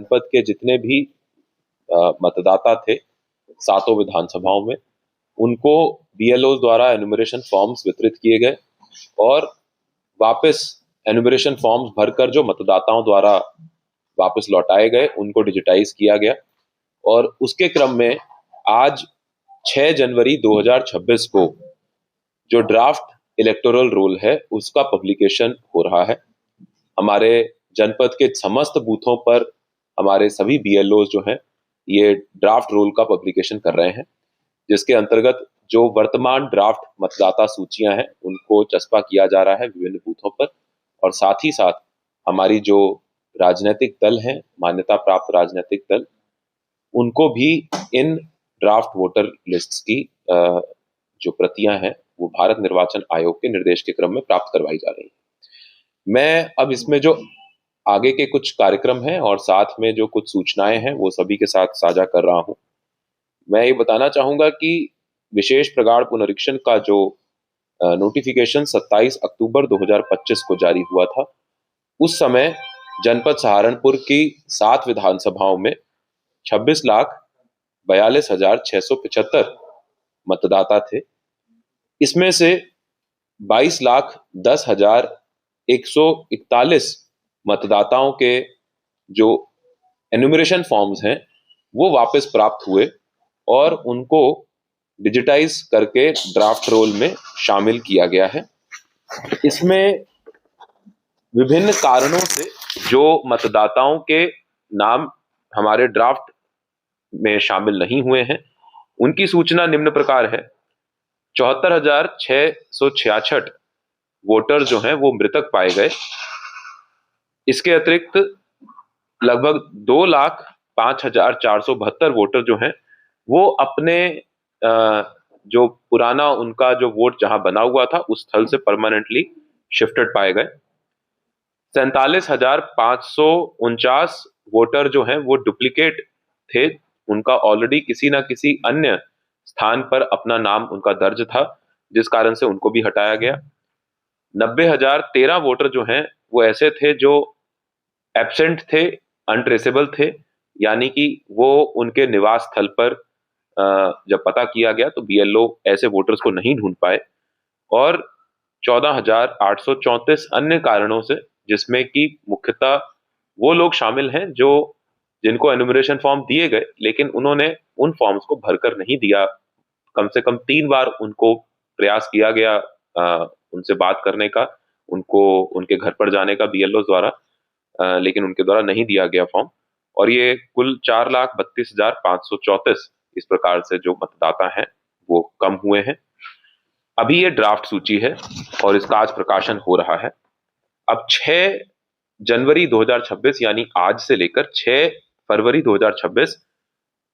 जनपद के जितने भी मतदाता थे सातों विधानसभाओं में, उनको बीएलओ द्वारा एनुमरेशन फॉर्म्स वितरित किए गए और वापस एनुमरेशन फॉर्म्स भरकर जो मतदाताओं द्वारा वापस लौटाए गए उनको डिजिटाइज किया गया। और उसके क्रम में आज 6 जनवरी 2026 को जो ड्राफ्ट इलेक्टोरल रोल है उसका पब्लिकेशन हो रहा है। हमारे जनपद के समस्त बूथों पर हमारे सभी बीएलओ जो हैं ये ड्राफ्ट रोल का पब्लिकेशन कर रहे हैं, जिसके अंतर्गत जो वर्तमान ड्राफ्ट मतदाता सूचियां हैं उनको चस्पा किया जा रहा है विभिन्न बूथों पर। और साथ ही साथ हमारी जो राजनीतिक दल हैं, मान्यता प्राप्त राजनीतिक दल, उनको भी इन ड्राफ्ट वोटर लिस्ट्स की जो प्रतियां हैं वो भारत निर्वाचन आयोग के निर्देश के क्रम में प्राप्त करवाई जा रही है। मैं अब इसमें जो आगे के कुछ कार्यक्रम हैं और साथ में जो कुछ सूचनाएं हैं वो सभी के साथ साझा कर रहा हूं। मैं ये बताना चाहूंगा कि विशेष प्रगाढ़ पुनरीक्षण का जो नोटिफिकेशन 27 अक्टूबर 2025 को जारी हुआ था, उस समय जनपद सहारनपुर की 7 विधानसभाओं में 26,42,675 मतदाता थे। इसमें से 22,10,141 मतदाताओं के जो एनुमरेशन फॉर्म्स हैं वो वापस प्राप्त हुए और उनको डिजिटाइज करके ड्राफ्ट रोल में शामिल किया गया है। इसमें विभिन्न कारणों से जो मतदाताओं के नाम हमारे ड्राफ्ट में शामिल नहीं हुए हैं उनकी सूचना निम्न प्रकार है। 74,666 वोटर जो हैं वो मृतक पाए गए। इसके अतिरिक्त लगभग 2,05,472 वोटर जो हैं वो अपने जो पुराना उनका जो वोट जहां बना हुआ था उस स्थल से परमानेंटली शिफ्टेड पाए गए। 47,549 वोटर जो हैं वो डुप्लीकेट थे, उनका ऑलरेडी किसी ना किसी अन्य स्थान पर अपना नाम उनका दर्ज था, जिस कारण से उनको भी हटाया गया। 90,013 वोटर जो हैं वो ऐसे थे जो एब्सेंट थे, अनट्रेसेबल थे, यानी कि वो उनके निवास स्थल पर जब पता किया गया तो बीएलओ ऐसे वोटर्स को नहीं ढूंढ पाए। और 14,834 अन्य कारणों से, जिसमें कि मुख्यतः वो लोग शामिल हैं जो जिनको एनुमरेशन फॉर्म दिए गए लेकिन उन्होंने उन फॉर्म्स को भरकर नहीं दिया। कम से कम 3 बार उनको प्रयास किया गया उनसे बात करने का, उनको उनके घर पर जाने का बीएलओ द्वारा, लेकिन उनके द्वारा नहीं दिया गया फॉर्म। और ये कुल 4,32,534 इस प्रकार से जो मतदाता हैं वो कम हुए हैं। अभी ये ड्राफ्ट सूची है और इसका आज प्रकाशन हो रहा है। अब 6 जनवरी 2026 यानी आज से लेकर 6 फरवरी 2026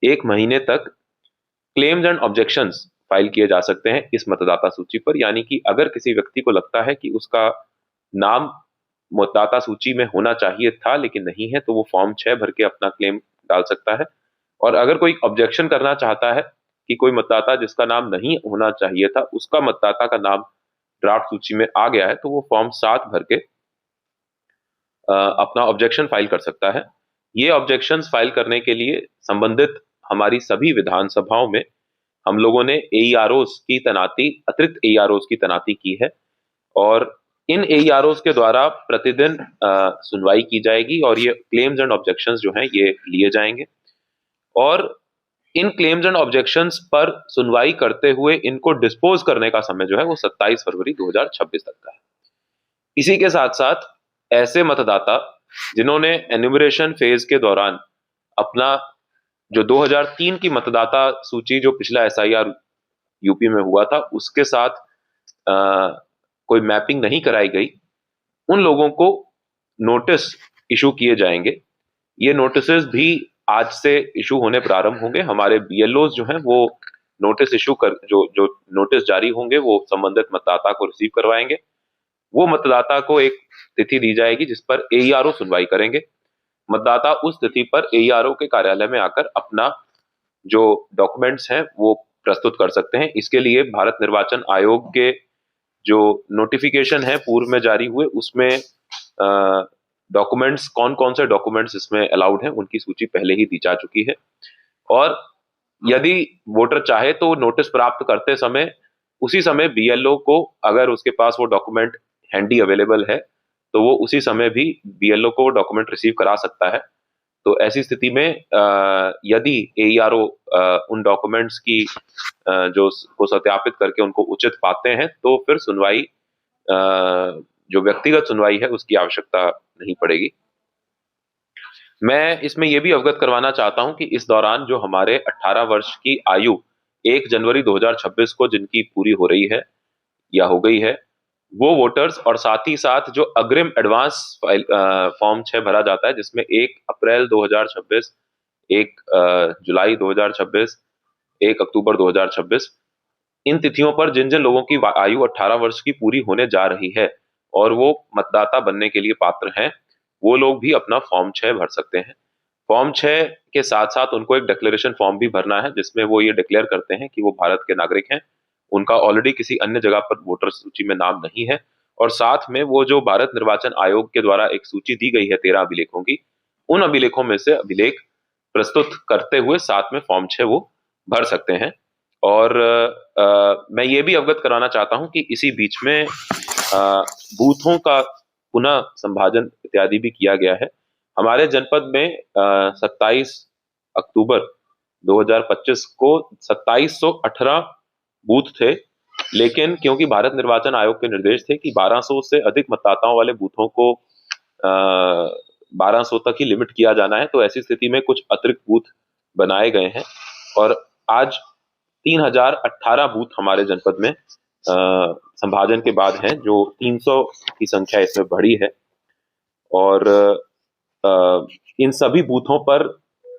एक महीने तक क्लेम्स एंड ऑब्जेक्शंस फाइल किए जा सकते हैं इस मतदाता सूची पर। यानी कि अगर किसी व्यक्ति को लगता है कि उसका नाम मतदाता सूची में होना चाहिए था लेकिन नहीं है, तो वो फॉर्म 6 भर के अपना क्लेम डाल सकता है। और अगर कोई ऑब्जेक्शन करना चाहता है कि कोई मतदाता जिसका नाम नहीं होना चाहिए था उसका मतदाता का नाम ड्राफ्ट सूची में आ गया है, तो वो फॉर्म 7 भर के अपना ऑब्जेक्शन फाइल कर सकता है। ये ऑब्जेक्शंस फाइल करने के लिए संबंधित हमारी सभी विधानसभाओं में हम लोगों ने एईआरओस की तैनाती, अतिरिक्त एईआरओस की तैनाती की है और इन एईआरओस के द्वारा प्रतिदिन सुनवाई की जाएगी और ये क्लेम्स एंड ऑब्जेक्शंस जो हैं ये लिए जाएंगे। और इन क्लेम्स एंड ऑब्जेक्शंस पर सुनवाई करते हुए इनको डिस्पोज करने का समय जो है वो 27 फरवरी 2026 तक का है। इसी के साथ साथ ऐसे मतदाता जिन्होंने एन्यूमरेशन फेज के दौरान अपना जो 2003 की मतदाता सूची जो पिछला एसआईआर यूपी में हुआ था उसके साथ कोई मैपिंग नहीं कराई गई, उन लोगों को नोटिस इशू किए जाएंगे। ये नोटिसेस भी आज से इशू होने प्रारंभ होंगे। हमारे बीएलओ जो हैं वो नोटिस इशू कर जो नोटिस जारी होंगे वो संबंधित मतदाता को रिसीव करवाएंगे। वो मतदाता को एक तिथि दी जाएगी जिस पर एईआरओ सुनवाई करेंगे। मतदाता उस तिथि पर एईआरओ के कार्यालय में आकर अपना जो डॉक्यूमेंट्स हैं वो प्रस्तुत कर सकते हैं। इसके लिए भारत निर्वाचन आयोग के जो नोटिफिकेशन है पूर्व में जारी हुए उसमें डॉक्यूमेंट्स, कौन कौन से डॉक्यूमेंट्स इसमें अलाउड हैं, उनकी सूची पहले ही दी जा चुकी है। और यदि वोटर चाहे तो नोटिस प्राप्त करते समय उसी समय बीएलओ को, अगर उसके पास वो डॉक्यूमेंट हैंडी अवेलेबल है, तो वो उसी समय भी बीएलओ को डॉक्यूमेंट रिसीव करा सकता है। तो ऐसी स्थिति में यदि एईआरओ उन डॉक्यूमेंट्स की जो को सत्यापित करके उनको उचित पाते हैं, तो फिर सुनवाई, जो व्यक्तिगत सुनवाई है, उसकी आवश्यकता नहीं पड़ेगी। मैं इसमें यह भी अवगत करवाना चाहता हूं कि इस दौरान जो हमारे 18 वर्ष की आयु 1 जनवरी 2026 को जिनकी पूरी हो रही है या हो गई है, वो वोटर्स, और साथ ही साथ जो अग्रिम एडवांस फॉर्म 6 भरा जाता है, जिसमें 1 अप्रैल 2026, 1 जुलाई 2026, 1 अक्टूबर 2026, इन तिथियों पर जिन जिन लोगों की आयु 18 वर्ष की पूरी होने जा रही है और वो मतदाता बनने के लिए पात्र हैं, वो लोग भी अपना फॉर्म 6 भर सकते हैं। फॉर्म 6 के साथ साथ उनको एक डिक्लेरेशन फॉर्म भी भरना है, जिसमें वो ये डिक्लेयर करते हैं कि वो भारत के नागरिक हैं, उनका ऑलरेडी किसी अन्य जगह पर वोटर सूची में नाम नहीं है, और साथ में वो जो भारत निर्वाचन आयोग के द्वारा एक सूची दी गई है 13 अभिलेखों की, उन अभिलेखों में से अभिलेख प्रस्तुत करते हुए साथ में फॉर्म 6 वो भर सकते हैं। और मैं ये भी अवगत कराना चाहता हूं कि इसी बीच में बूथों का पुनः संभाजन इत्यादि भी किया गया है। हमारे जनपद में 27 अक्टूबर 2025 को 2718 बूथ थे, लेकिन क्योंकि भारत निर्वाचन आयोग के निर्देश थे कि 1200 से अधिक मतदाताओं वाले बूथों को 1200 तक ही लिमिट किया जाना है, तो ऐसी स्थिति में कुछ अतिरिक्त बूथ बनाए गए हैं और आज 3018 बूथ हमारे जनपद में संभाजन के बाद हैं, जो 300 की संख्या इसमें बढ़ी है। और इन सभी बूथों पर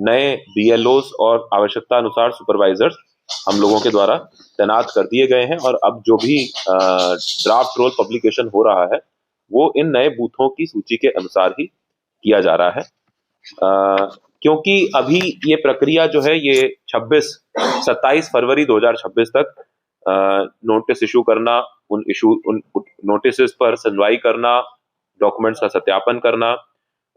नए बीएलओस और आवश्यकता अनुसार सुपरवाइजर्स हम लोगों के द्वारा तैनात कर दिए गए हैं, और अब जो भी ड्राफ्ट रोल पब्लिकेशन हो रहा है वो इन नए बूथों की सूची के अनुसार ही किया जा रहा है। क्योंकि अभी ये प्रक्रिया जो है ये 27 फरवरी 2026 तक नोटिस इशू करना, उन नोटिस पर सुनवाई करना, डॉक्यूमेंट्स का सत्यापन करना,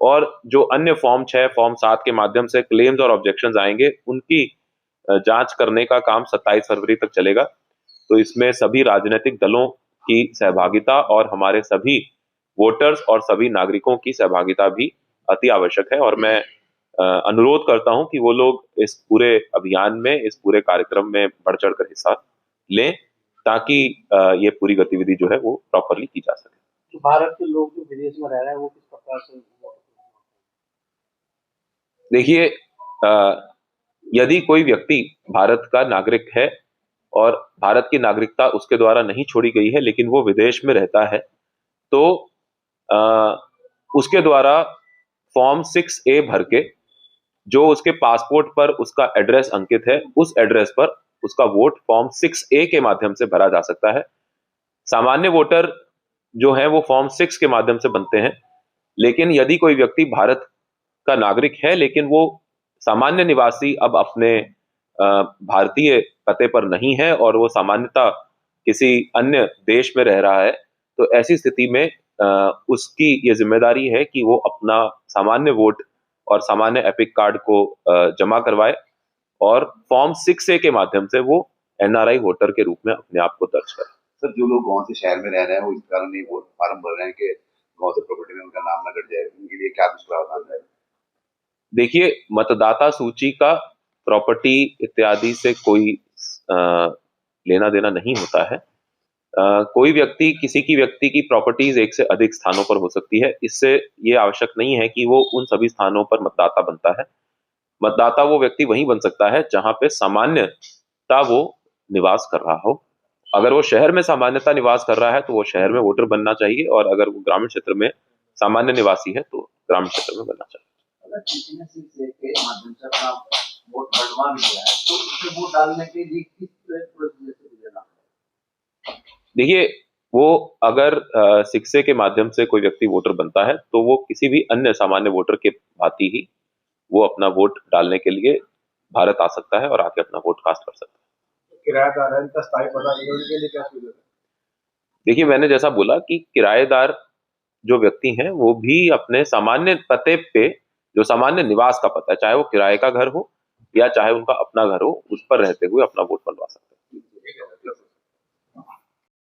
और जो अन्य फॉर्म 6, फॉर्म 7 के माध्यम से क्लेम्स और ऑब्जेक्शंस आएंगे, उनकी जांच करने का काम 27 फरवरी तक चलेगा। तो इसमें सभी राजनीतिक दलों की सहभागिता और हमारे सभी वोटर्स और सभी नागरिकों की सहभागिता भी अति आवश्यक है, और मैं अनुरोध करता हूं कि वो लोग इस पूरे अभियान में, इस पूरे कार्यक्रम में बढ़ चढ़कर हिस्सा लें, ताकि ये पूरी गतिविधि जो है वो प्रॉपरली की जा सके। तो भारत के लोग जो विदेश में रह रहे हैं वो किस प्रकार से? देखिए, यदि कोई व्यक्ति भारत का नागरिक है और भारत की नागरिकता उसके द्वारा नहीं छोड़ी गई है, लेकिन वो विदेश में रहता है, तो उसके द्वारा फॉर्म 6A भर के जो उसके पासपोर्ट पर उसका एड्रेस अंकित है, उस एड्रेस पर उसका वोट फॉर्म 6A के माध्यम से भरा जा सकता है। सामान्य वोटर जो है वो फॉर्म 6 के माध्यम से बनते हैं, लेकिन यदि कोई व्यक्ति भारत का नागरिक है लेकिन वो सामान्य निवासी अब अपने भारतीय पते पर नहीं है और वो सामान्यतः किसी अन्य देश में रह रहा है, तो ऐसी स्थिति में उसकी ये जिम्मेदारी है कि वो अपना सामान्य वोट और सामान्य एपिक कार्ड को जमा करवाए और फॉर्म 6A के माध्यम से वो एनआरआई वोटर के रूप में अपने आप को दर्ज करे। सर, जो लोग गांव से शहर में रह रहे हैं वो इस कारण नहीं वोट फार्म भर रहे हैं कि गांव से प्रॉपर्टी में उनका नाम न कट जाए, उनके लिए क्या कुछ प्रावधान है? देखिए, मतदाता सूची का प्रॉपर्टी इत्यादि से कोई लेना देना नहीं होता है। कोई व्यक्ति, किसी की व्यक्ति की प्रॉपर्टीज एक से अधिक स्थानों पर हो सकती है, इससे ये आवश्यक नहीं है कि वो उन सभी स्थानों पर मतदाता बनता है। मतदाता वो व्यक्ति वहीं बन सकता है जहां पे सामान्यता वो निवास कर रहा हो। अगर वो शहर में सामान्यता निवास कर रहा है तो वो शहर में वोटर बनना चाहिए, और अगर वो ग्रामीण क्षेत्र में सामान्य निवासी है तो ग्रामीण क्षेत्र में बनना चाहिए। अगर किसी ने सिर्फ के माध्यम से अपना वोट बढ़वा लिया है तो उसे वोट डालने के लिए किस प्रोसीजर से गुजरना है? देखिए, वो अगर 6A के माध्यम से कोई व्यक्ति वोटर बनता है तो वो किसी भी अन्य सामान्य वोटर के भांति ही वो अपना वोट डालने के लिए भारत आ सकता है और आके अपना वोट कास्ट कर सकता है। किराएदार है, इनका स्थायी पता नहीं है, उनके लिए क्या सुविधा है? देखिए, मैंने जैसा बोला कि किराएदार जो व्यक्ति हैं वो भी अपने सामान्य पते पे, जो सामान्य निवास का पता है, चाहे वो किराए का घर हो या चाहे उनका अपना घर हो, उस पर रहते हुए अपना वोट बनवा सकते हैं।